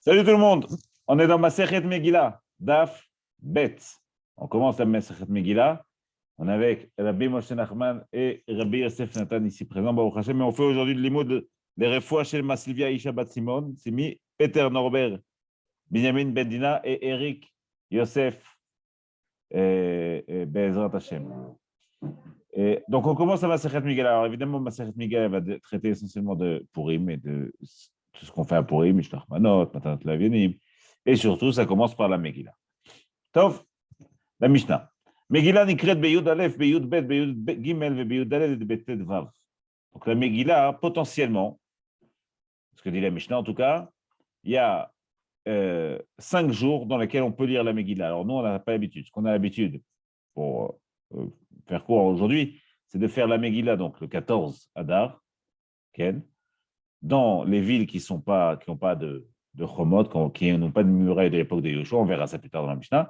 Salut tout le monde, on est dans Masechet Megillah, Daf Bet. On commence la Masechet Megillah. On est avec Rabbi Moshe Nachman et Rabbi Yosef Nathan ici présents, Baruch Hashem. Mais on fait aujourd'hui le limoud des refouas chez Maslivia Isha Bat Simon, Simi, Peter Norbert, Benjamin Bendina et Eric Yosef Bezrat Hashem. Et donc on commence la Masechet Megillah. Alors évidemment, Masechet Megillah va traiter essentiellement de Purim et de tout ce qu'on fait à Purim, Mishnah Manot, Matanat Lavionim, et surtout, ça commence par la Megillah. Tov, la Mishnah. Megillah nikret beyud Aleph, beyud Bet, beyud Gimel, beyud Dalet, et Bet Vav. Donc la Megillah, potentiellement, ce que dit la Mishnah en tout cas, il y a 5 jours dans lesquels on peut lire la Megillah. Alors nous, on n'a pas l'habitude. Ce qu'on a l'habitude, pour faire court aujourd'hui, c'est de faire la Megillah, donc le 14 Adar, Ken, dans les villes qui n'ont pas de Chomot, qui n'ont pas de muraille de l'époque de Yoshua, on verra ça plus tard dans la Mishnah.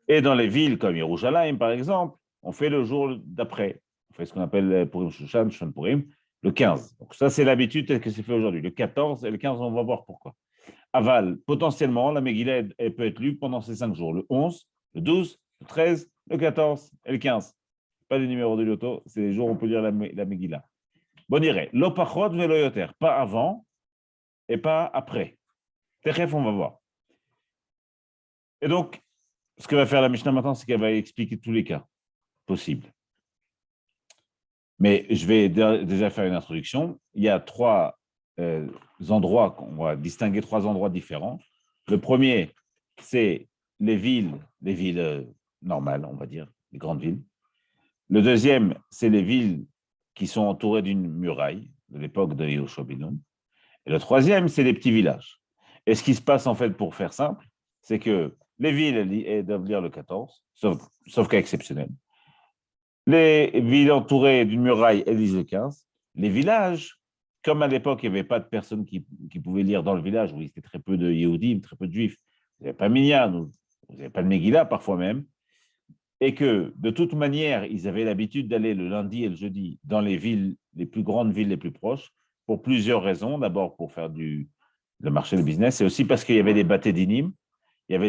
Et dans les villes comme Yerushalayim, par exemple, on fait le jour d'après. On fait ce qu'on appelle Purim Shushan, Shushan Purim, le 15. Donc ça, c'est l'habitude telle que c'est fait aujourd'hui. Le 14 et le 15, on va voir pourquoi. Aval, potentiellement, la Megillah, elle peut être lue pendant ces 5 jours. Le 11, le 12, le 13, le 14 et le 15. Pas les numéros de l'auto, c'est les jours où on peut lire la Megillah. Bon, dirait, l'opachot velo yoter, pas avant et pas après. Techef, on va voir. Et donc, ce que va faire la Mishnah maintenant, c'est qu'elle va expliquer tous les cas possibles. Mais je vais déjà faire une introduction. Il y a 3 endroits, on va distinguer 3 endroits différents. Le premier, c'est les villes normales, on va dire, les grandes villes. Le deuxième, c'est les villes qui sont entourées d'une muraille de l'époque de Yehoshua ben Nun. Et le troisième, c'est les petits villages. Et ce qui se passe, en fait, pour faire simple, c'est que les villes, elles doivent lire le 14, sauf cas exceptionnel. Les villes entourées d'une muraille, elles lisent le 15. Les villages, comme à l'époque, il n'y avait pas de personnes qui pouvaient lire dans le village, où il y avait très peu de Yehudim, très peu de Juifs, vous n'avez pas Minyan, vous n'avez pas de Megillah parfois même, et que, de toute manière, ils avaient l'habitude d'aller le lundi et le jeudi dans les villes, les plus grandes villes les plus proches, pour plusieurs raisons. D'abord, pour faire le marché de business, et aussi parce qu'il y avait les bâtés d'inim, il y avait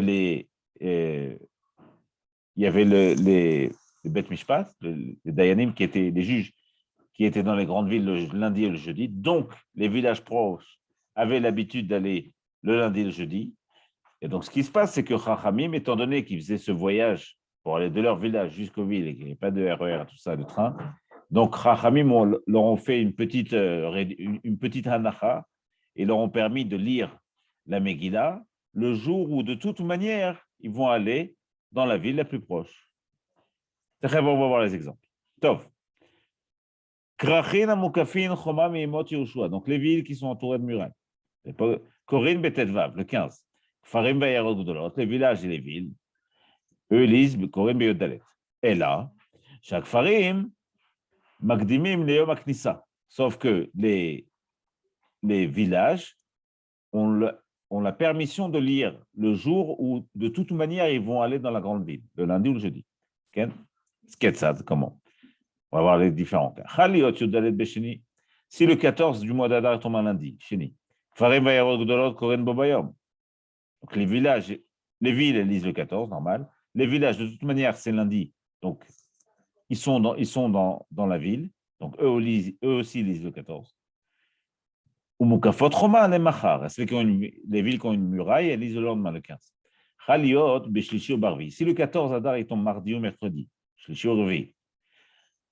les Bet Mishpat, les Dayanim, qui étaient les juges, qui étaient dans les grandes villes le lundi et le jeudi. Donc, les villages proches avaient l'habitude d'aller le lundi et le jeudi. Et donc, ce qui se passe, c'est que Chachamim, étant donné qu'ils faisaient ce voyage pour aller de leur village jusqu'aux villes et qu'il n'y avait pas de RER, tout ça, de train, donc Chachamim leur ont fait une petite hanacha et leur ont permis de lire la Megillah le jour où, de toute manière, ils vont aller dans la ville la plus proche. On va voir les exemples. Tov. Donc, les villes qui sont entourées de murailles. Korin Betetvav, le 15. Farim Bayarod Gdolot, les villages et les villes. Eux lisent Korin Beyodalet. Et là, chaque Farim, Magdimim Leom Aknissa. Sauf que les villages ont la permission de lire le jour où, de toute manière, ils vont aller dans la grande ville, le lundi ou le jeudi. Sketsad, comment? On va voir les différents cas. Si le 14 du mois d'Adar tombe un lundi, Sheni. Farim Vayarod Gdolot Koren Bobayom. Donc les villages, les villes, elles lisent le 14, normal. Les villages, de toute manière, c'est lundi. Donc, ils sont dans la ville. Donc, eux aussi lisent le 14. Ou Mukafot Roman et Machar. Les villes qui ont une muraille, elles lisent le lendemain, le 15. Chaliot, Beshlishi ou Barvi. Si le 14 Adar, il tombe mardi ou mercredi, Shlishi ou Revi.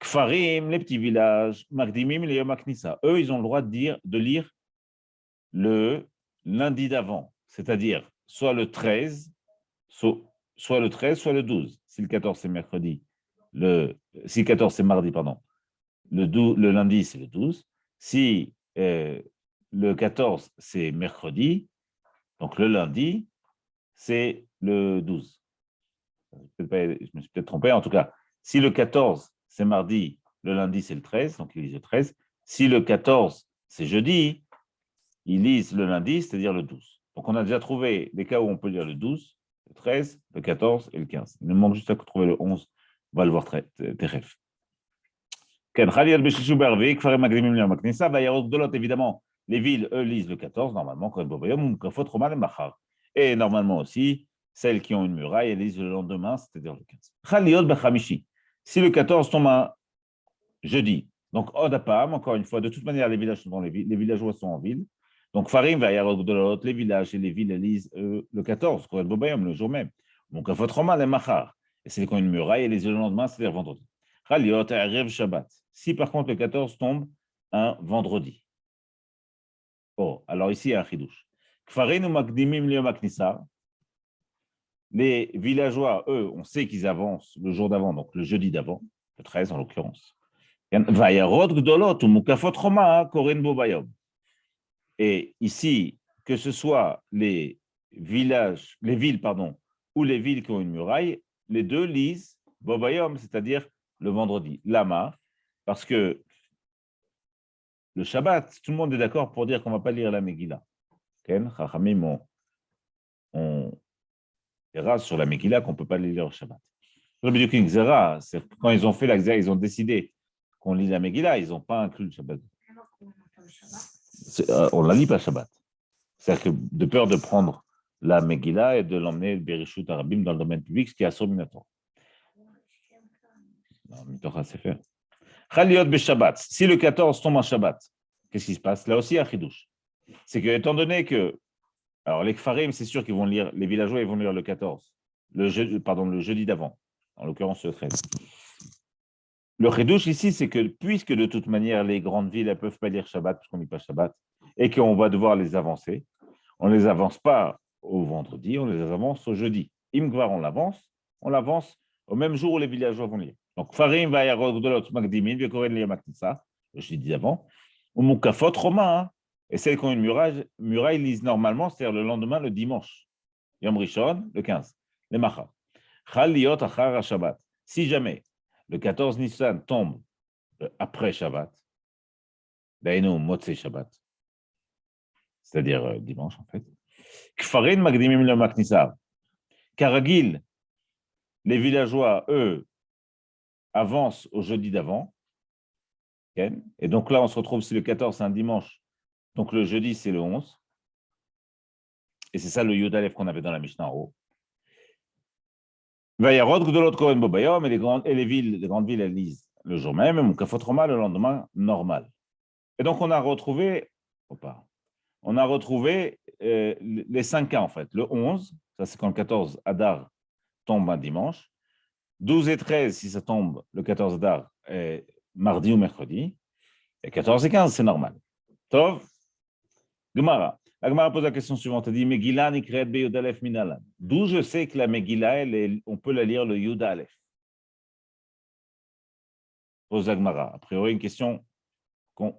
Kfarim, les petits villages, Magdimim, les Yom Aknissa. Eux, ils ont le droit de lire le lundi d'avant, c'est-à-dire soit le 13, soit le 12. Si le 14 c'est mercredi, si le 14 c'est mardi, pardon, le lundi c'est le 12. Si le 14 c'est mercredi, donc le lundi c'est le 12. Je me suis peut-être trompé, en tout cas, si le 14 c'est mardi, le lundi c'est le 13, donc ils lisent le 13. Si le 14 c'est jeudi, ils lisent le lundi, c'est-à-dire le 12. Donc, on a déjà trouvé des cas où on peut lire le 12, le 13, le 14 et le 15. Il nous manque juste à trouver le 11. On va le voir très ref. Évidemment, Les villes, eux, lisent le 14, normalement, Kohen Bobayom, Mukafot, Roman et Machar. Et normalement aussi, celles qui ont une muraille, elles lisent le lendemain, c'est-à-dire le 15. Chaliot Bechamishi. Si le 14 tombe un jeudi, donc Odapam, encore une fois, de toute manière, les villages sont dans les villes, les villageois sont en ville. Donc Farim, Vayarod, les villages et les villes lisent le 14, Kohen Bobayom, le jour même. Mukafot, Roman et Machar. Et c'est quand une muraille, et les le lendemain, c'est-à-dire vendredi. Chaliot, Erev, Shabbat. Si par contre le 14 tombe un vendredi. Oh, alors ici, il y a un chidouche. Kfarin ou Makdimim Leo Maknissa. Les villageois, eux, on sait qu'ils avancent le jour d'avant, donc le jeudi d'avant, le 13 en l'occurrence. Vayarod Gdolot ou Mukafot Roma, Korin Bobayom. Et ici, que ce soit les villages, les villes, pardon, ou les villes qui ont une muraille, les deux lisent Bobayom, c'est-à-dire le vendredi. Lama, parce que le Shabbat, tout le monde est d'accord pour dire qu'on ne va pas lire la Megillah. Ken, Chachamim, on verra sur la Megillah qu'on ne peut pas lire le Shabbat. Rabbi King Zera, c'est quand ils ont fait la Xéra, ils ont décidé qu'on lit la Megillah, ils n'ont pas inclus le Shabbat. On ne la lit pas le Shabbat. C'est-à-dire que de peur de prendre la Megillah et de l'emmener Bereshut Arabim dans le domaine public, ce qui est assominatoire. Non, Mitocha c'est faire. Chaliot Beshabbat. Si le 14 tombe en Shabbat, qu'est-ce qui se passe? Là aussi, il y a un chidouche. C'est que, étant donné que, alors les Kfarim, c'est sûr qu'ils vont lire, les villageois, ils vont lire le 14, le jeudi d'avant, en l'occurrence le 13. Le chidouche ici, c'est que puisque de toute manière, les grandes villes, elles ne peuvent pas lire Shabbat, parce qu'on ne lit pas Shabbat, et qu'on va devoir les avancer, on ne les avance pas au vendredi, on les avance au jeudi. Imgvar, on l'avance au même jour où les villageois vont lire. Donc, Farim va Yarodolot Magdimin, Vekoren Lia Maknissa, le jeudi d'avant, ou Mukafot Romain, et celles qui ont une muraille lisent normalement, c'est-à-dire le lendemain, le dimanche. Yom Rishon, le 15, les Macha. Chaliot Achar Shabbat. Si jamais le 14 Nissan tombe après Shabbat, Dainu Motzei Shabbat, c'est-à-dire dimanche en fait, Kfarin Magdimim le Maknissa. Karagil, les villageois, eux, avancent au jeudi d'avant. Okay, et donc là, on se retrouve, si le 14, c'est un dimanche, donc le jeudi, c'est le 11. Et c'est ça le Yud Aleph qu'on avait dans la Mishnah en haut. Vayarod de l'autre Kohen Bobayom, et les grandes villes, elles lisent le jour même, et Mukafot Roma le lendemain, normal. Et donc, on a retrouvé les 5 cas, en fait. Le 11, ça c'est quand le 14 Adar tombe un dimanche. 12 et 13, si ça tombe le 14 Adar, mardi ou mercredi. Et 14 et 15, c'est normal. Tov, Gemara. La Gemara pose la question suivante. Elle dit Megillah nikret be Yud Aleph minalan. D'où je sais que la Megillah, on peut la lire le Yud Aleph. Pose la Gemara. A priori, une question qu'on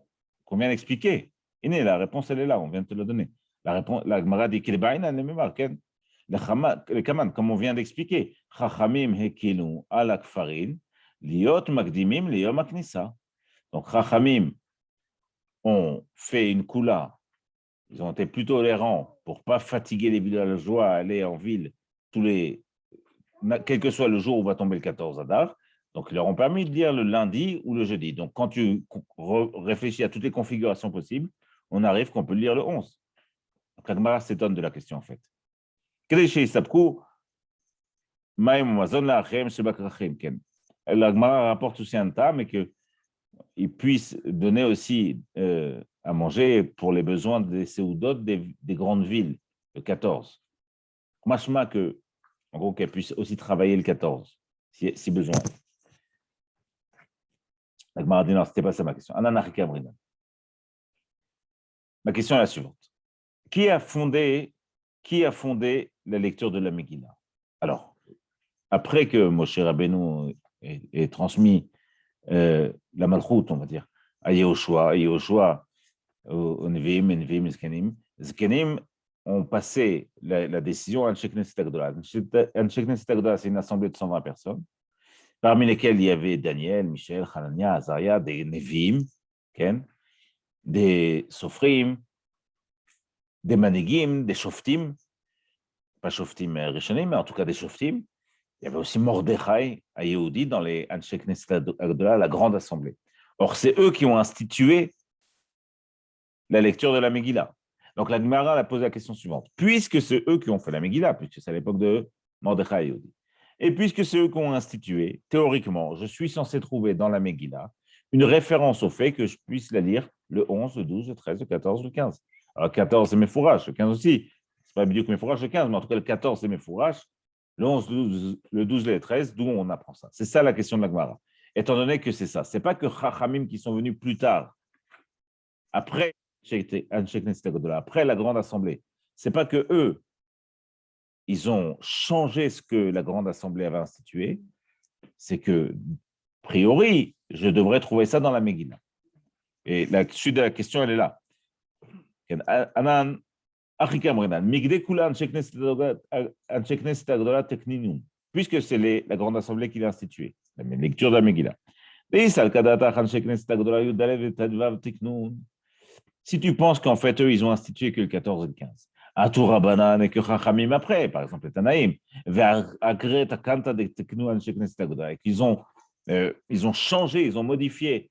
vient d'expliquer. Et la réponse, elle est là, on vient de te la donner. La Gemara dit qu'il est elle est même le Kaman, comme on vient d'expliquer. Chachamim hekinu ala kfarin, liot magdimim liyom aknissa. Donc, Chachamim ont fait une kula. Ils ont été plus tolérants pour ne pas fatiguer les villageois à aller en ville quel que soit le jour où va tomber le 14 Adar. Donc, ils leur ont permis de lire le lundi ou le jeudi. Donc, quand tu réfléchis à toutes les configurations possibles, on arrive qu'on peut lire le 11. Donc, la Gemara s'étonne de la question, en fait. La Gemara rapporte aussi un tas, mais qu'ils puissent donner aussi à manger pour les besoins des séoudotes des grandes villes, le 14. Machma que, en gros, qu'elles puissent aussi travailler le 14, si besoin. La Gemara dit non, ce n'était pas ça ma question. Ma question est la suivante. Qui a fondé la lecture de la Megillah? Alors, après que Moshe Rabbeinu ait transmis la Malchut, on va dire, à Yehoshua, aux Nevi'im, et Zkenim. Zkenim ont passé la décision à Anshe Knesset Agdola. Anshe Knesset Agdola, c'est une assemblée de 120 personnes, parmi lesquelles il y avait Daniel, Michel, Hanania, Azaria, des Nevi'im, des Sofrim, des Manegim, des Shoftim, pas Shoftim Rishonim, mais en tout cas des Shoftim. Il y avait aussi Mordechai à Yehudi dans les Anshe Knesset Agdola, la grande assemblée. Or, c'est eux qui ont institué la lecture de la Megillah. Donc la Gemara a posé la question suivante. Puisque c'est eux qui ont fait la Megillah, puisque c'est à l'époque de Mordechai et Yehudi, et puisque c'est eux qui ont institué, théoriquement, je suis censé trouver dans la Megillah une référence au fait que je puisse la lire le 11, le 12, le 13, le 14, le 15. Alors le 14, c'est mes fourrages, le 15 aussi. C'est pas mieux que mes fourrages, le 15, mais en tout cas, le 14, c'est mes fourrages. Le 11, le 12, le 13, d'où on apprend ça. C'est ça la question de la Gemara. Étant donné que c'est ça, c'est pas que Chachamim qui sont venus plus tard, après après la grande assemblée, c'est pas que eux, ils ont changé ce que la grande assemblée avait institué, c'est que, a priori, je devrais trouver ça dans la Megillah. Et la suite de la question, elle est là. Anan, puisque c'est la grande assemblée qui l'a institué, la lecture de la Megillah. Si tu penses qu'en fait, eux, ils ont institué que le 14 et le 15, à tout Rabbanan et que Chachamim après, par exemple, les Tanaïm, ils ont changé, ils ont modifié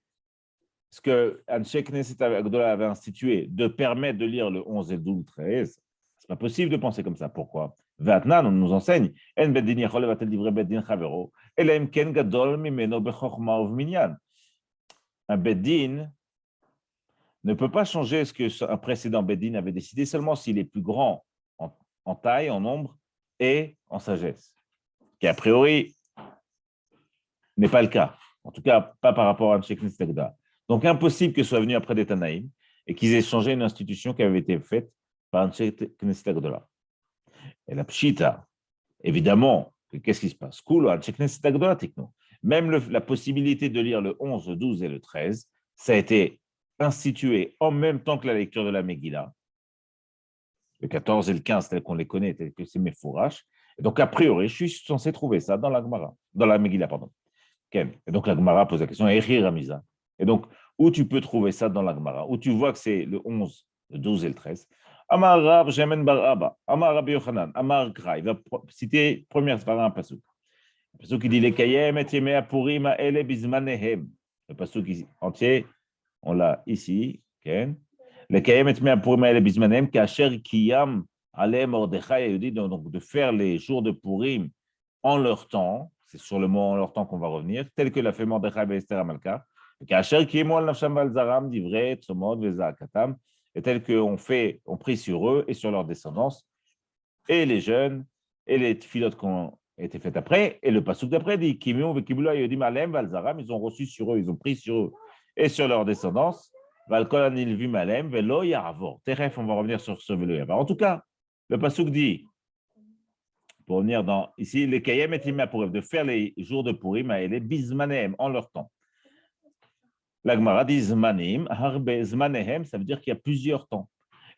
ce que Anshe Knesset Agdola avait institué, de permettre de lire le 11 et le 12, le 13, c'est pas possible de penser comme ça. Pourquoi? Vatnan, on nous enseigne, En bedin yachol levatel divrei bedin chavero, ela im ken gadol mimeno bechokma uv-minyan. Un bedin ne peut pas changer ce qu'un précédent bedin avait décidé seulement s'il est plus grand en taille, en nombre et en sagesse, qui a priori n'est pas le cas. En tout cas, pas par rapport à Anshe Knesset Agdola. Donc, impossible que ce soit venu après des Tanaïm et qu'ils aient changé une institution qui avait été faite par Anshe Knesset Agdola. Et la Pshita, évidemment, qu'est-ce qui se passe? Même la possibilité de lire le 11, le 12 et le 13, ça a été institué en même temps que la lecture de la Megillah, le 14 et le 15 tels qu'on les connaît, tels que c'est mes fourrages. Et donc, a priori, je suis censé trouver ça dans la Gemara, dans la Megillah, pardon. Et donc, la Gemara pose la question, et donc, où tu peux trouver ça dans la Gemara, où tu vois que c'est le 11, le 12 et le 13. Amar Rab, Shemen Bar Abba, Amar Rabbi Yochanan, Amar Kra, il va citer première svara un pasuk. Le pasuk qui dit les Kayem et Yemei Apurim Ele Bizmanehem. Le pasuk entier, on l'a ici. Les Kayem et Yemei Apurim Ele Bizmanehem, Kasher Kiyam Ale Mordechai Yehudi, donc de faire les jours de Purim en leur temps, c'est sur le mot en leur temps qu'on va revenir, tel que l'a fait Mordechai et Esther Amalka, Kasher Kiyem Al Nafsham Balzaram, Divrei Tzomot Vezakatam, et tel qu'on prie sur eux et sur leur descendance, et les jeunes, et les filotes qui ont été faites après, et le pasuk d'après dit, ils ont reçu sur eux, ils ont pris sur eux et sur leur descendance, on va revenir sur ce velo yavar. En tout cas, le pasuk dit, pour revenir ici, les kayem et timea pour de faire les jours de Purim, et les bismanem en leur temps. La Gemara dit Zmanim, Harbe Zmanehem, ça veut dire qu'il y a plusieurs temps.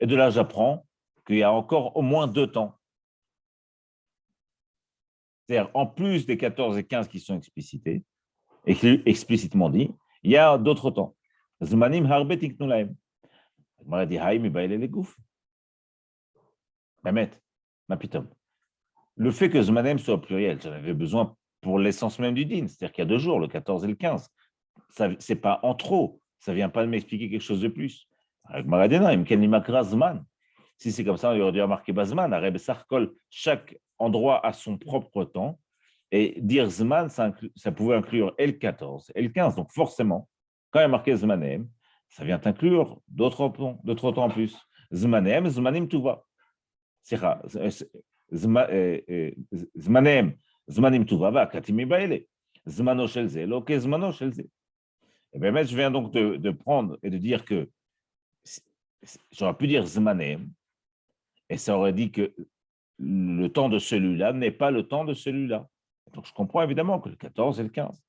Et de là, j'apprends qu'il y a encore au moins 2 temps. C'est-à-dire, en plus des 14 et 15 qui sont explicitement dit, il y a d'autres temps. Zmanim Harbe Tiknulahem. La Gemara dit Haïm, Ibaïle les gouf. Mamet, Mapitom. Le fait que Zmanem soit au pluriel, j'en avais besoin pour l'essence même du din, c'est-à-dire qu'il y a 2 jours, le 14 et le 15. Ce n'est pas en trop, ça ne vient pas de m'expliquer quelque chose de plus. Si c'est comme ça, on aurait dû remarquer Bazman, chaque endroit a son propre temps, et dire Zman, ça pouvait inclure et le 14 et le 15. Donc forcément, quand il y a marqué Zmanem, ça vient inclure d'autres temps en plus. Zmanem, Zmanim Tuva. Zmanem, Zmanim Tuva, va, Katimi Baele. Zmano Shelze, Loke Zmano Shelze. Et bien, je viens donc de prendre et de dire que j'aurais pu dire Zmanem, et ça aurait dit que le temps de celui-là n'est pas le temps de celui-là. Donc, je comprends évidemment que le 14 et le 15.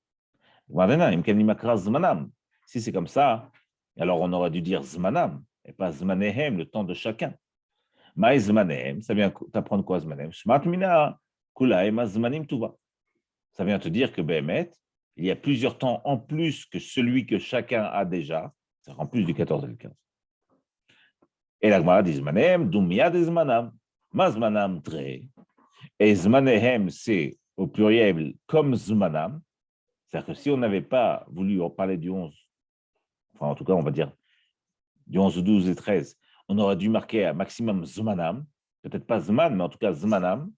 Si c'est comme ça, alors on aurait dû dire Zmanam, et pas Zmanehem, le temps de chacun. Maï Zmanehem, ça vient t'apprendre quoi Zmanem? Shmatmina, Kulaim, Zmanim Tuva. Ça vient te dire que Behemet, il y a plusieurs temps en plus que celui que chacun a déjà, c'est en plus du 14 et du 15. Et la Gemara dit Zmanem, Dumiyad et Zmanam, Mazmanam Dre. Et Zmanehem, c'est au pluriel comme Zmanam. C'est-à-dire que si on n'avait pas voulu en parler du 11, enfin en tout cas, on va dire, du 11, 12 et 13, on aurait dû marquer un maximum Zmanam, peut-être pas Zman, mais en tout cas Zmanam.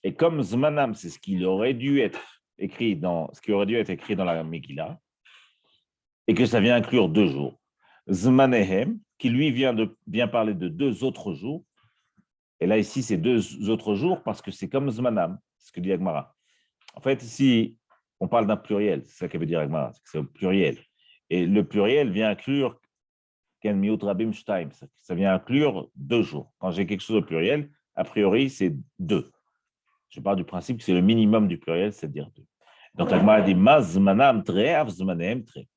Et comme Zmanam, c'est ce qui aurait dû être écrit dans la Megillah, et que ça vient inclure 2 jours. Zmanehem, qui lui vient parler de 2 autres jours. Et là, ici, c'est 2 autres jours parce que c'est comme Zmanam, ce que dit Agmara. En fait, ici, on parle d'un pluriel, c'est ça que veut dire Agmara, c'est au pluriel. Et le pluriel vient inclure Ken Miut Rabim Shtaim, ça vient inclure 2 jours. Quand j'ai quelque chose au pluriel, a priori, c'est 2. Je parle du principe que c'est le minimum du pluriel, c'est-à-dire 2. Donc, Agmara dit Ma Zmanam tre, av Zmanehem tre.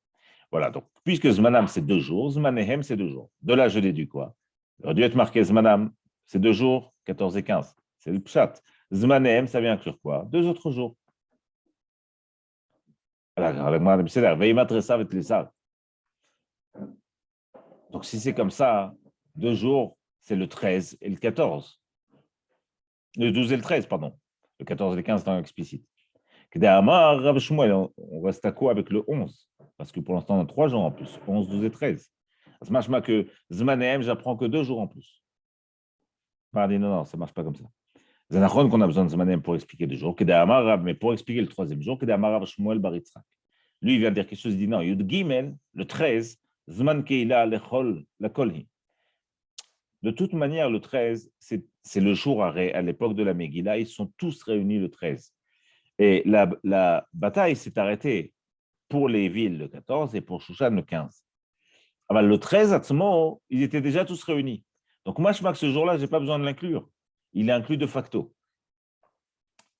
Voilà, donc, puisque Zmanam, c'est 2 jours, Zmanehem, c'est 2 jours. De là, je déduis quoi? Il aurait dû être marqué Zmanam, c'est 2 jours, 14 et 15. C'est le pshat. Zmanehem, ça vient inclure quoi? 2 autres jours. Donc, si c'est comme ça, 2 jours, c'est le 13 et le 14. Le 12 et le 13, pardon. Le 14 et le 15 dans l'explicite. On reste à quoi avec le 11? Parce que pour l'instant, on a 3 jours en plus. 11, 12 et 13. Ça marche pas que Zmanehem, j'apprends que 2 jours en plus. Non, ça ne marche pas comme ça. C'est Nachon qu'on a besoin de Zmanehem pour expliquer 2 jours. Mais pour expliquer le 3e jour, Shmuel bar Yitzhak. Lui, il vient de dire quelque chose, il dit non, Yud Gimel, le 13, Zman Keila lechol la kolhi. De toute manière, le 13, c'est le jour à l'époque de la Megillah, ils sont tous réunis le 13. Et la bataille s'est arrêtée pour les villes le 14 et pour Shushan le 15. Alors, le 13, à ce moment, ils étaient déjà tous réunis. Donc, moi, je crois que ce jour-là, je n'ai pas besoin de l'inclure. Il est inclus de facto.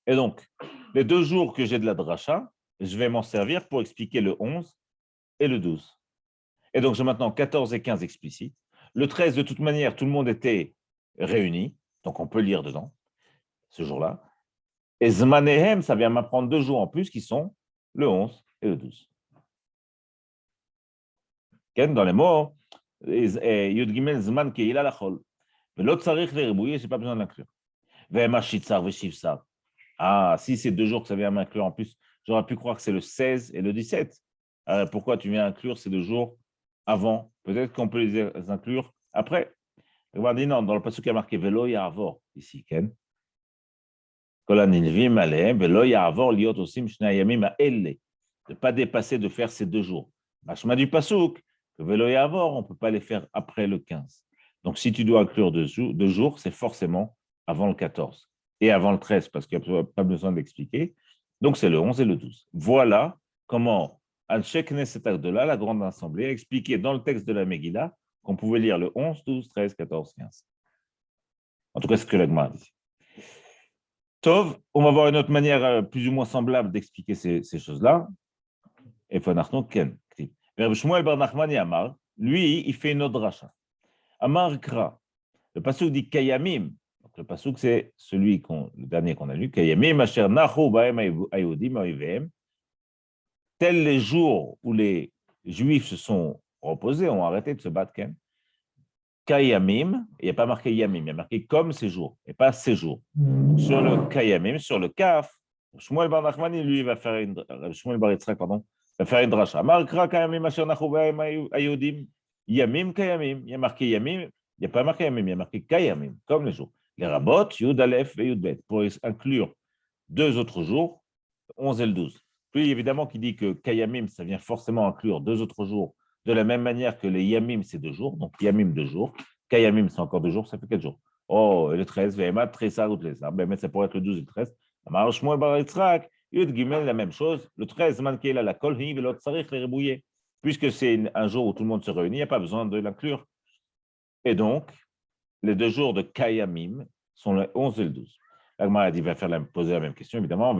Et donc, les 2 jours que j'ai de la dracha, je vais m'en servir pour expliquer le 11 et le 12. Et donc, j'ai maintenant 14 et 15 explicites. Le 13, de toute manière, tout le monde était réuni, donc on peut lire dedans, ce jour-là. Et Zmanehem, ça vient m'apprendre 2 jours en plus, qui sont le 11 et le 12. Dans les mots, Yud Gimel Zman Keila Lachol. L'autre tsarich les ribouiller, je n'ai pas besoin de l'inclure. Vemashitsar Veshivsar. Ah, si c'est 2 jours que ça vient m'inclure en plus, j'aurais pu croire que c'est le 16 et le 17. Alors, pourquoi tu viens inclure ces 2 jours avant? Peut-être qu'on peut les inclure après. Regardez, non, dans le passage qui a marqué Velo Ya'avor, ici, Ken. De ne pas dépasser de faire ces 2 jours. Machma du pasuk, que Velo Ya'avor, on ne peut pas les faire après le 15. Donc, si tu dois inclure 2 jours, c'est forcément avant le 14 et avant le 13, parce qu'il n'y a pas besoin d'expliquer. Donc, c'est le 11 et le 12. Voilà comment Al-Shek Knesset de là, la grande assemblée, a expliqué dans le texte de la Megillah qu'on pouvait lire le 11, 12, 13, 14, 15. En tout cas, c'est ce que l'Agma dit. Tov, on va voir une autre manière plus ou moins semblable d'expliquer ces choses-là. Et Fanachnon Ken. Shmuel bar Nachmani Amar, lui, il fait une autre dracha. Amar Kra. Le pasuk dit Kayamim. Donc, le pasuk, c'est le dernier qu'on a lu. Kayamim, Asher Nachu Baem Ayudim Oivem. Tels les jours où les Juifs se sont reposés, ont arrêté de se battre, Ken. Kayamim, il n'y a pas marqué Yamim, il y a marqué comme ces jours, et pas ces jours. Donc, sur le Kayamim, sur le Kaf, Shmuel bar Nachmani, lui, va faire Shmuel bar Yitzhak, pardon, va faire une dracha. Markra Kayamim, Asher Nachu Baem Ayudim. Yamim Kayamim, il y a marqué Yamim, il n'y a pas marqué Yamim, il y a marqué Kayamim, comme les jours. Les rabot, Yud Aleph et Yud Bet, pour inclure 2 autres jours, 11 et le 12. Puis évidemment, qui dit que Kayamim, ça vient forcément inclure 2 autres jours, de la même manière que les Yamim, c'est 2 jours, donc Yamim 2 jours, Kayamim, c'est encore 2 jours, ça fait 4 jours. Oh, et le 13, Vehemat, Tressa, ou Tressa, ben, ça pourrait être le 12 et le 13. Amar Shmuel bar Yitzhak, Yud Gimel, la même chose. Le 13, Mankeila, la Kolhi, l'autre Tsarich, les Ribouillés. Puisque c'est un jour où tout le monde se réunit, il n'y a pas besoin de l'inclure. Et donc, les 2 jours de Kayamim sont le 11 et le 12. L'Agmara dit, va poser la même question, évidemment.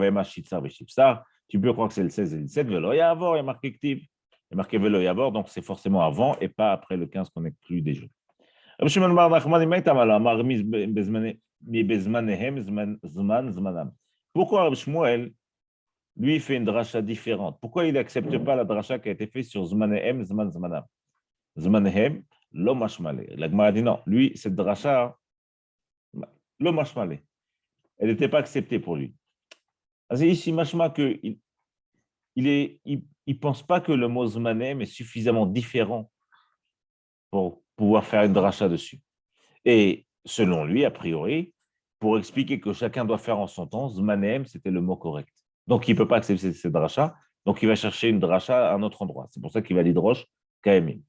Tu peux croire que c'est le 16 et le 17. Velo Ya'avor, il y a marqué Ktiv. Il y a marqué Velo Ya'avor, donc c'est forcément avant et pas après le 15 qu'on exclut des jours. Pourquoi Rabbi Shmuel, lui, fait une dracha différente? Pourquoi il n'accepte pas la dracha qui a été faite sur Zmanehem, Zmanam? Zmanehem, lo mashmale. La Gemara dit non, lui, cette dracha, lo mashmale. Elle n'était pas acceptée pour lui. C'est ici, mashma, qu'il il pense pas que le mot Zmanehem est suffisamment différent pour pouvoir faire une dracha dessus. Et selon lui, a priori, pour expliquer que chacun doit faire en son temps, Zmanem, c'était le mot correct. Donc, il ne peut pas accepter cette dracha, donc il va chercher une dracha à un autre endroit. C'est pour ça qu'il va l'idroche Kayamim.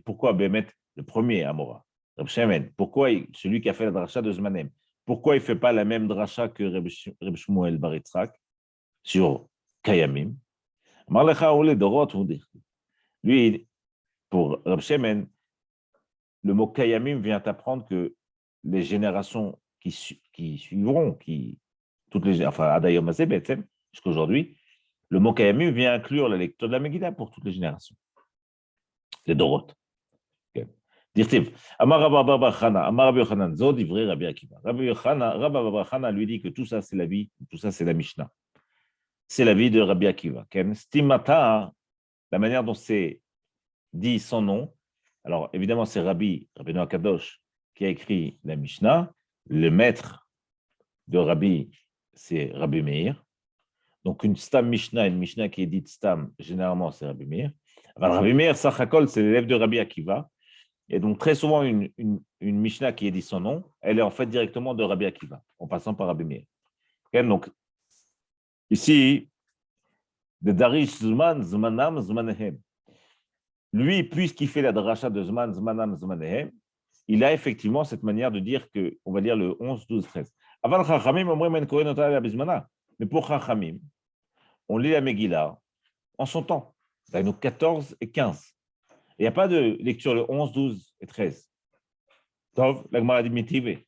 Pourquoi Bémet, le premier Amora? Reb Shemen, pourquoi celui qui a fait la dracha de Zmanem, pourquoi il ne fait pas la même dracha que Reb Shmuel Bar Yitzhak sur Kayamim? Lui, pour Reb Shemen, le mot Kayamim vient apprendre que les générations qui suivront, toutes les, enfin, Adayom Azeh, jusqu'à aujourd'hui, le mot Kayamim vient inclure la lecture de la Megillah pour toutes les générations. Les Dorot. Dirtiv. Amar Rabba Bar Chana, Amar Rabbi Yochanan, Zod Ivrei Rabbi Akiva. Rabba Bar Chana lui dit que tout ça c'est la vie, tout ça c'est la Mishnah. C'est la vie de Rabbi Akiva. Stimata, la manière dont c'est dit son nom. Alors évidemment c'est Rabbi Noach Kadosh qui a écrit la Mishnah. Le maître de Rabbi, c'est Rabbi Meir. Donc une Stam Mishnah, une Mishnah qui est dite Stam, généralement c'est Rabbi Meir. Alors Rabbi Meir, Sachakol, c'est l'élève de Rabbi Akiva. Et donc, très souvent, une Mishnah qui est dit son nom, elle est en fait directement de Rabbi Akiva, en passant par Rabbi Meir. Okay, donc, ici, de Darish Zman, Zmanam, Zmanehem. Lui, puisqu'il fait la dracha de Zman, Zmanam, Zmanehem, il a effectivement cette manière de dire que, on va dire le 11, 12, 13. Aval Chachamim, mais pour Chachamim, on lit la Megillah en son temps, dans nos 14 et 15. Il n'y a pas de lecture le 11, 12 et 13. Tov, la Gemara dit mitive.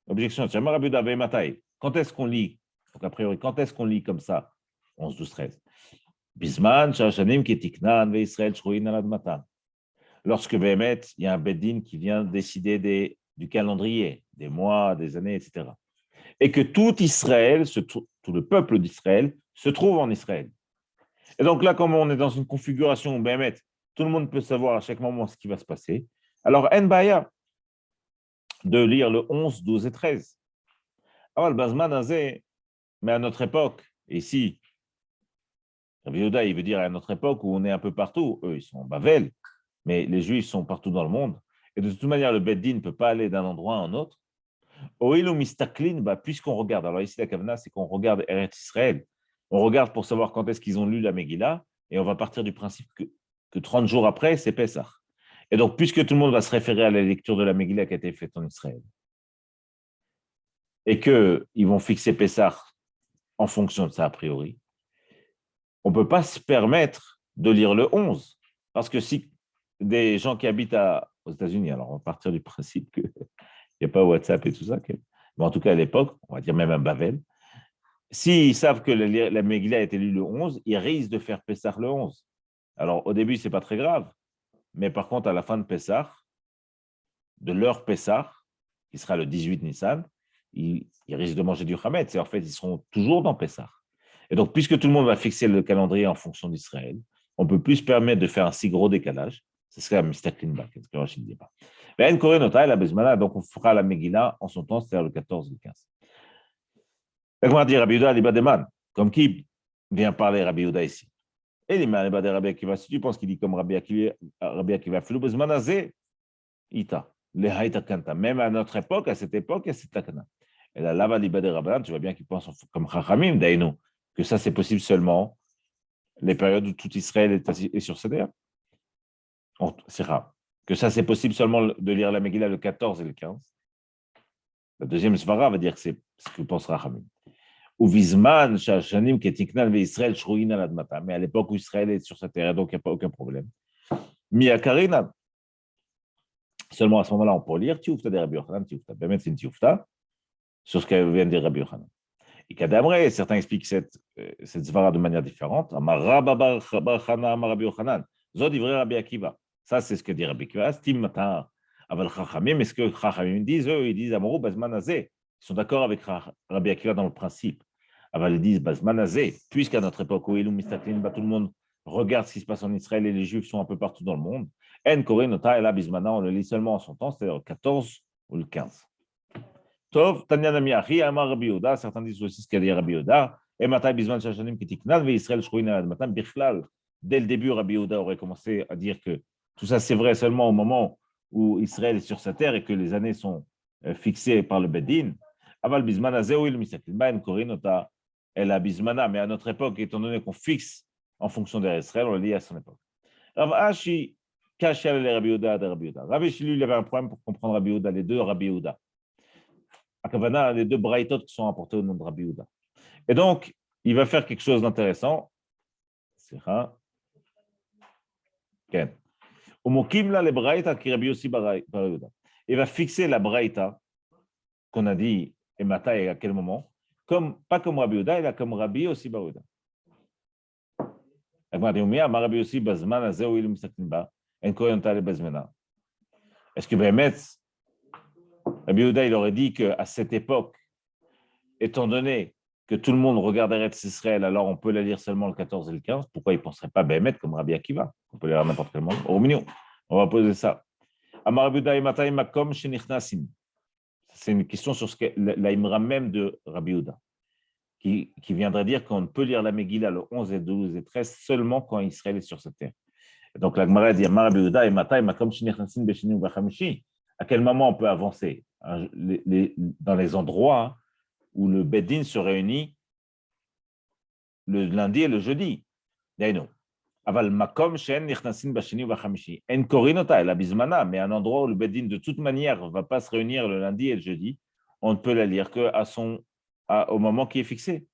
Objection. Quand est-ce qu'on lit? Donc, a priori, quand est-ce qu'on lit comme ça? 11, 12, 13. Bisman, Shashanim, Ketiknan, Israël, Shrouin, Aladmatan. Lorsque Béhémet, il y a un Beddin qui vient décider du calendrier, des mois, des années, etc. Et que tout Israël, tout le peuple d'Israël, se trouve en Israël. Et donc là, comme on est dans une configuration où Béhémet, tout le monde peut savoir à chaque moment ce qui va se passer. Alors, En Baya, de lire le 11, 12 et 13. Alors, Bazman Azé, mais à notre époque, ici, Rabbi Yehuda, il veut dire à notre époque où on est un peu partout. Eux, ils sont en Bavel, mais les Juifs sont partout dans le monde. Et de toute manière, le Beddin ne peut pas aller d'un endroit à un autre. Oilu mistaklin, puisqu'on regarde, alors ici, la Kavana, c'est qu'on regarde Eretz Israël. On regarde pour savoir quand est-ce qu'ils ont lu la Megillah, et on va partir du principe que 30 jours après, c'est Pessah. Et donc, puisque tout le monde va se référer à la lecture de la Megillah qui a été faite en Israël, et qu'ils vont fixer Pessah en fonction de ça a priori, on ne peut pas se permettre de lire le 11. Parce que si des gens qui habitent aux États-Unis, alors on va partir du principe qu'il n'y a pas WhatsApp et tout ça, mais en tout cas à l'époque, on va dire même à Bavel, s'ils savent que la Megillah a été lue le 11, ils risquent de faire Pessah le 11. Alors au début, ce n'est pas très grave, mais par contre, à la fin de Pessah, de leur Pessah, qui sera le 18 Nissan, ils risquent de manger du Hametz. Et en fait, ils seront toujours dans Pessah. Et donc, puisque tout le monde va fixer le calendrier en fonction d'Israël, on ne peut plus se permettre de faire un si gros décalage. Ce serait un mystère clean-back, ce que Rachid ne dit pas. Donc, on fera la Megillah en son temps, c'est-à-dire le 14 et le 15. Donc, on va dire Rabbi Yehuda, Libademan, comme qui vient parler Rabbi Yehuda ici. Et il m'a de Rabbi Akiva, si tu penses qu'il dit comme Rabbi Akiva, Ita, le Haïta Kanta, même à notre époque, à cette époque, il y a cette takana. Et là, là-bas, Libade Rabbanan, tu vois bien qu'ils pensent comme Chachamim, Daïno, que ça, c'est possible seulement les périodes où tout Israël est sur CDR. C'est rare. Que ça, c'est possible seulement de lire la Megillah le 14 et le 15. La deuxième Svara va dire que c'est ce que pense Chachamim. Ou Vizman, Shachanim, Ketiknan, Israël, Shrouin, Aladmata. Mais à l'époque où Israël est sur sa terre, donc il n'y a pas aucun problème. Miakarina. Seulement à ce moment-là, on peut lire Tioufta de Rabbi Yochanan, Tioufta. Ben, c'est une Tioufta sur ce que vient de dire Rabbi Yochanan. Et Kadamre, certains expliquent cette svara de manière différente. Zod ivre Rabbi Akiva. Ça, c'est ce que dit Rabbi Akiva. Stimata aval Chachamim. Mais ce que Chachamim disent, eux, ils disent Amorou Bazmanazé. Ils sont d'accord avec Rabbi Akiva dans le principe. Aval, ils disent Bazmanazé, puisqu'à notre époque, où Ilou Mistaklin, tout le monde regarde ce qui se passe en Israël et les Juifs sont un peu partout dans le monde. En Koré Nota et là, Bismana, on le lit seulement en son temps, c'est-à-dire le 14 ou le 15. Tov, Tanya Namiachi, Amar Rabbi Yehuda, certains disent aussi ce qu'a dit Rabbi Yehuda, et Matai Bisman Shashanim Kitiknan, ve Israël Shrouin Aladmatan, Bichlal, dès le début, Rabbi Yehuda aurait commencé à dire que tout ça, c'est vrai seulement au moment où Israël est sur sa terre et que les années sont fixées par le Beddin. Aval Bismana Zéouil Misaklba, Korinota, elle a Bismana, mais à notre époque, étant donné qu'on fixe en fonction d'Israël, on le dit à son époque. Rav Ashi, Kachal et Rabbi Yehuda de Rabbi Yehuda. Rabbi Shili, il avait un problème pour comprendre Rabbi Yehuda, les deux Rabbi Yehuda. Akavana, les deux braïtot qui sont apportés au nom de Rabbi Yehuda. Et donc, il va faire quelque chose d'intéressant. C'est ça. Okay. Il va fixer la braïta qu'on a dit et Mata et à quel moment, comme, pas comme Rabbi Yehuda, il a comme Rabbi Yossi bar Yehuda. Est-ce que Bémet, Rabbi Yehuda, il aurait dit qu'à cette époque, étant donné que tout le monde regarde Eretz Israël, alors on peut la lire seulement le 14 et le 15, pourquoi il ne penserait pas Bémet comme Rabbi Akiva? On peut la lire à n'importe quel moment. Au mignon, on va poser ça. C'est une question sur ce que l'Aïmra même de Rabbi Yehuda, qui viendrait dire qu'on ne peut lire la Megillah le 11 et 12 et 13 seulement quand Israël est sur cette terre. Et donc la Gemara dit Rabbi Yehuda et Matai Makom Shenichnasin Besheni Ubachamishi. À quel moment on peut avancer dans les endroits où le Beddin se réunit le lundi et le jeudi? Aval makom shen nichnasin basheni ubachamishi. En korinota la bismana, mais un endroit où le Beddin de toute manière ne va pas se réunir le lundi et le jeudi, on ne peut la lire au moment qui est fixé.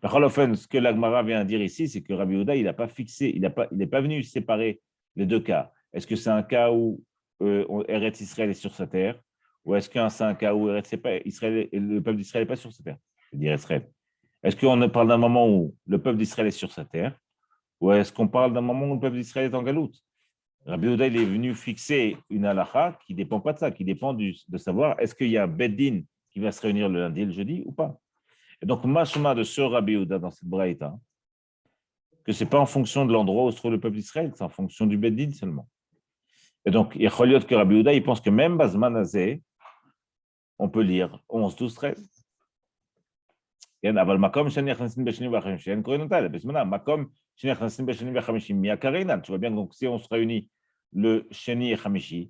Ce que l'Agmara vient dire ici, c'est que Rabbi Yehuda, il n'a pas fixé, il n'est pas venu séparer les deux cas. Est-ce que c'est un cas où Eretz Israël est sur sa terre, ou est-ce que c'est un cas où Israël, le peuple d'Israël n'est pas sur sa terre? Je veux dire Israël. Est-ce qu'on parle d'un moment où le peuple d'Israël est sur sa terre, ou est-ce qu'on parle d'un moment où le peuple d'Israël est en galoute? Rabbi Yehuda, il est venu fixer une halakha qui ne dépend pas de ça, qui dépend de savoir est-ce qu'il y a un Beddin qui va se réunir le lundi et le jeudi ou pas. Et donc, machma de ce Rabbi Yehuda dans cette braïta, que ce n'est pas en fonction de l'endroit où se trouve le peuple d'Israël, c'est en fonction du Beddin seulement. Et donc, il y a que Rabbi Yehuda, il pense que même Bazman Azé, on peut lire 11, 12, 13. Tu vois bien, donc si on se réunit le Sheni et Hamishi,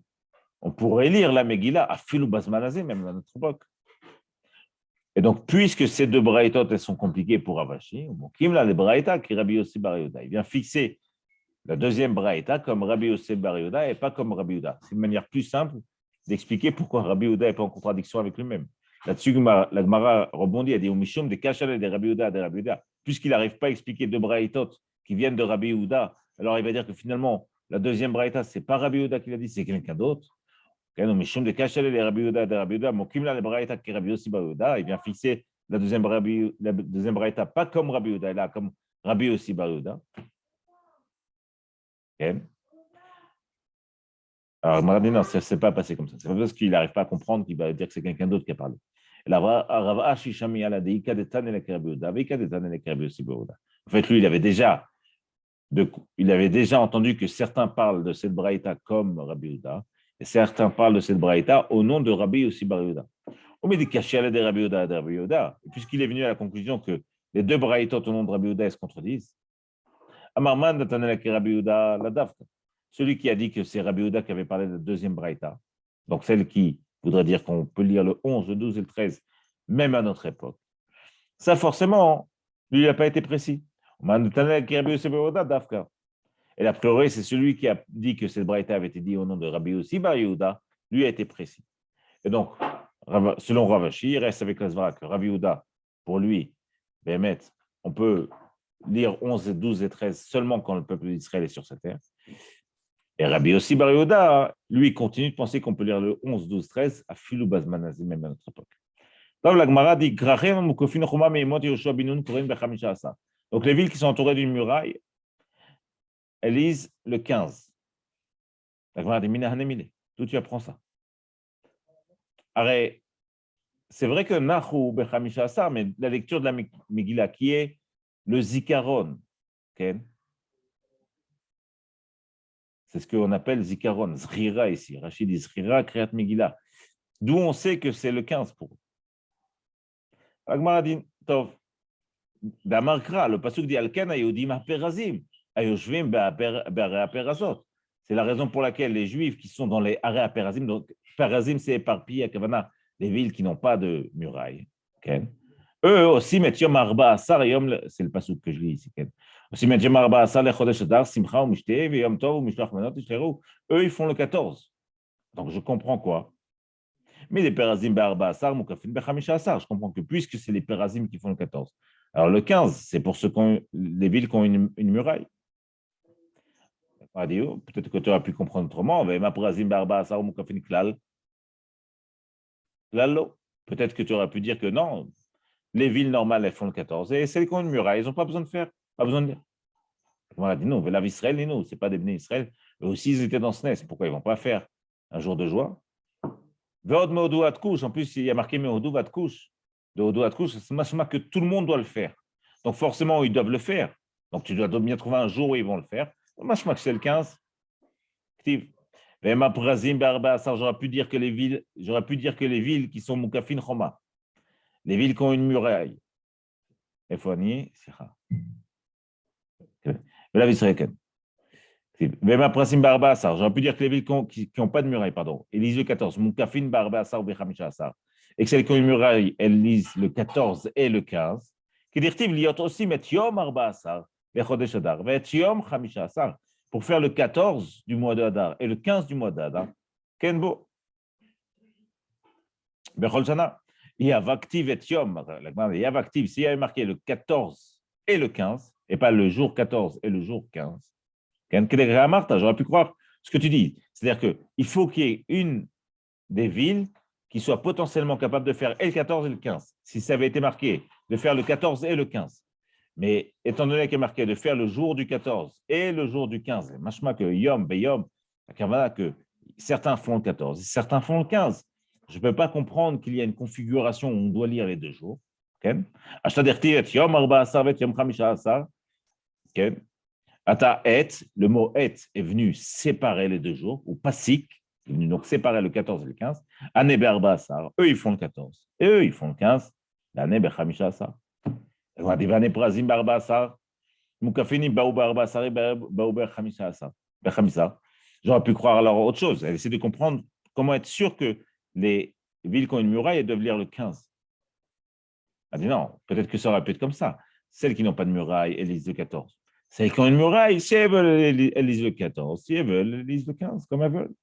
on pourrait lire la Megillah à Filou Bazmanazé, même à notre époque. Et donc, puisque ces deux braïtot, elles sont compliquées pour Ravashi, il vient fixer la deuxième braïta comme Rabbi Yossi bar Yehuda et pas comme Rabbi Yehuda. C'est une manière plus simple d'expliquer pourquoi Rabbi Yehuda n'est pas en contradiction avec lui-même. Là-dessus, la Gemara rebondit, elle dit Mishum de Kachal de Rabbi Yehuda de Rabbi Yehuda. Puisqu'il n'arrive pas à expliquer deux braïtot qui viennent de Rabbi Yehuda, alors il va dire que finalement, la deuxième braïta, ce n'est pas Rabbi Yehuda qui l'a dit, c'est quelqu'un d'autre. Mishum de Kachal de Rabbi Yehuda de Rabbi Yehuda, Mokimla le braïta qui est Rabbi Yossi bar Yehuda, il vient fixer la deuxième braïta pas comme Rabbi Yehuda, là comme Rabbi Yossi bar Yehuda. Alors, Maradi, non, ça ne s'est pas passé comme ça. C'est pas parce qu'il n'arrive pas à comprendre qu'il va dire que c'est quelqu'un d'autre qui a parlé. En fait, lui, il avait déjà entendu que certains parlent de cette braïta comme Rabbi Yehuda, et certains parlent de cette braïta au nom de Rabbi Yossi bar Yehuda. Puisqu'il est venu à la conclusion que les deux braïtot au nom de Rabbi Yehuda se contredisent, celui qui a dit que c'est Rabbi Yehuda qui avait parlé de la deuxième braïta, donc celle qui voudrait dire qu'on peut lire le 11, le 12 et le 13, même à notre époque. Ça, forcément, lui, il n'a pas été précis. Et la priori, c'est celui qui a dit que cette braïta avait été dit au nom de Rabbi Yossi bar Yehuda, lui a été précis. Et donc, selon Ravashi, il reste avec la svara que Rabbi Yehuda, pour lui, Bémet, on peut lire 11, 12 et 13 seulement quand le peuple d'Israël est sur sa terre. Et Rabbi Yossi bar Yehuda, lui, continue de penser qu'on peut lire le 11, 12, 13 à Filou Bazmanazé, même à notre époque. Donc, la Gemara dit donc, les villes qui sont entourées d'une muraille, elles lisent le 15. La Gemara dit Minahanemile. D'où tu apprends ça? Alors, c'est vrai que Nahu Bechamisha Asa, mais la lecture de la Megillah qui est le Zikaron, okay? C'est ce qu'on appelle Zikaron, Zrira ici. Rachid dit Zrira, Kriyat Megillah. D'où on sait que c'est le 15 pour eux. Agmara dit, Tov, Damarkra, le pasuk dit Alken Ayodim Perazim. Ayoshvim be'arei haperazot. C'est la raison pour laquelle les Juifs qui sont dans les arei haperazim, donc perazim c'est éparpillé à Kavana, les villes qui n'ont pas de murailles. Okay? Eux aussi, met yom arba asar yom, c'est le pasuk que je lis ici. Aussi met yom arba asar le chodesh adar simcha ou mishte ve yom tov ou mishloach manot ishleru. Eux ils font le 14. Donc je comprends quoi. Mais les perazim be'arba asar mukafin bechamisha asar. Je comprends que puisque c'est les perazim qui font le 14. Alors le 15, c'est pour ceux qui ont les villes qui ont une muraille. Peut-être que tu aurais pu comprendre autrement. Peut-être que tu aurais pu dire que non, les villes normales, elles font le 14. Et celles qui ont une muraille, elles n'ont pas besoin de faire, pas besoin de dire. On a dit non, la Israël et nous, ce n'est pas des bénis Israël. Eux aussi, ils étaient dans ce nest. Pourquoi ils ne vont pas faire un jour de joie? En plus, il y a marqué Meodou Vatkouch. De Odou Vatkouch, c'est machma que tout le monde doit le faire. Donc forcément, ils doivent le faire. Donc tu dois bien trouver un jour où ils vont le faire. Machma que c'est le 15. J'aurais pu dire que les villes qui sont Moukafin Choma, les villes qui ont une muraille. J'aurais pu dire que les villes qui n'ont pas de muraille, pardon, elles lisent le 14, Moukafin Barba Asar Bechamisha Asar, et que celles qui ont une muraille, elles lisent le 14 et le 15. Qui dirent-ils liot aussi met Yom Arba Asar, Bechodesh Adar, Vet Yom Chamisha Asar, pour faire le 14 du mois de Hadar et le 15 du mois d'Adar. Kenbo. Bechol Shana. Yavaktiv et Yom. Yavaktiv, s'il y avait marqué le 14 et le 15, et pas le jour 14 et le jour 15, j'aurais pu croire ce que tu dis. C'est-à-dire qu'il faut qu'il y ait une des villes qui soit potentiellement capable de faire et le 14 et le 15. Si ça avait été marqué de faire le 14 et le 15. Mais étant donné qu'il est marqué de faire le jour du 14 et le jour du 15, machma que Yom, Beyom, que certains font le 14 et certains font le 15. Je ne peux pas comprendre qu'il y a une configuration où on doit lire les deux jours. Yom Arba Asar vet Yom Chamisha Asar. Ata et, le mot et est venu séparer les deux jours, ou pasik, est venu donc séparer le 14 et le 15. Ane Berba Asar, eux ils font le 14 et eux ils font le 15. L'année Bechamisha Asar. J'aurais pu croire alors autre chose. Elle essaie de comprendre comment être sûr que les villes qui ont une muraille, elles doivent lire le 15. Elle dit non, peut-être que ça aurait pu être comme ça. Celles qui n'ont pas de muraille, elles lisent le 14. Celles qui ont une muraille, si elles veulent, elles lisent le 14. Si elles veulent, elles lisent le 15, comme elles veulent.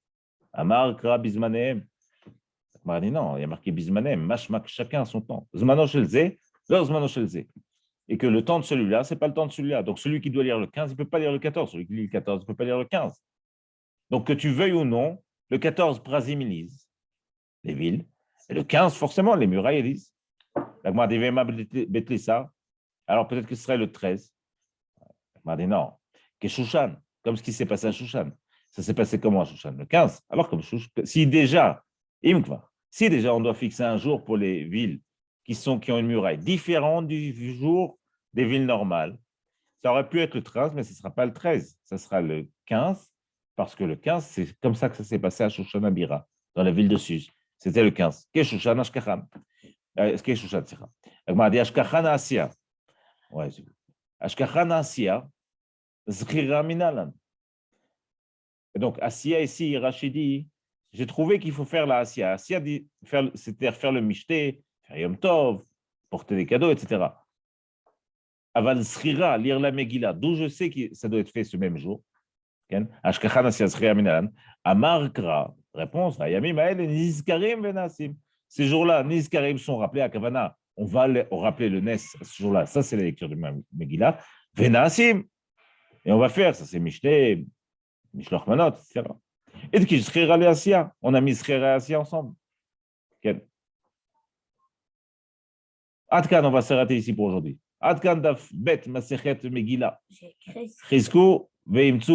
Amar, Kra, Bismanem. Elle dit non, il y a marqué Bismanem, Mashmak, chacun a son temps. Zmano Shelze, leur Zmano Shelze. Et que le temps de celui-là, ce n'est pas le temps de celui-là. Donc, celui qui doit lire le 15, il ne peut pas lire le 14. Celui qui lit le 14, il ne peut pas lire le 15. Donc, que tu veuilles ou non, le 14, Prazim, ils lisent les villes. Et le 15, forcément, les murailles, ils lisent. Alors, peut-être que ce serait le 13. Elle dit non. Que Shushan, comme ce qui s'est passé à Shushan. Ça s'est passé comment à Shushan? Le 15. Alors, comme Shushan, si déjà on doit fixer un jour pour les villes qui ont une muraille différente du jour des villes normales. Ça aurait pu être le 13, mais ce ne sera pas le 13. Ça sera le 15, parce que le 15, c'est comme ça que ça s'est passé à Shoshana Bira, dans la ville de Suse. C'était le 15. Qu'est-ce que Shoshana Ashkachan? Qu'est-ce que Shoshana Ashkachan? Elle m'a dit Ashkachan Asia. Ouais, Ashkachan Asia, Zkhira Minalan. Et donc, Asia ici, Rachidi, j'ai trouvé qu'il faut faire la Asia. Asia, c'est-à-dire faire le Mishté, faire Yom Tov, porter des cadeaux, etc. Aval Srira, lire la Megillah, d'où je sais que ça doit être fait ce même jour. Ashkachan Asia Srira Minalan. Amar Kra, réponse, Yamim Ael et Nizkarim Venasim. Ces jours-là, Nizkarim sont rappelés à Kavana. On va rappeler le Nes ce jour-là. Ça, c'est la lecture de Megillah. Venasim. Et on va faire, ça c'est Mishté, Mishloch Manot, etc. Et de qui Srira le Asia. On a mis Srira et Asia ensemble. Adkan, on va s'arrêter ici pour aujourd'hui. Adkan daf bet masechet Megillah. Chizku veimtsu.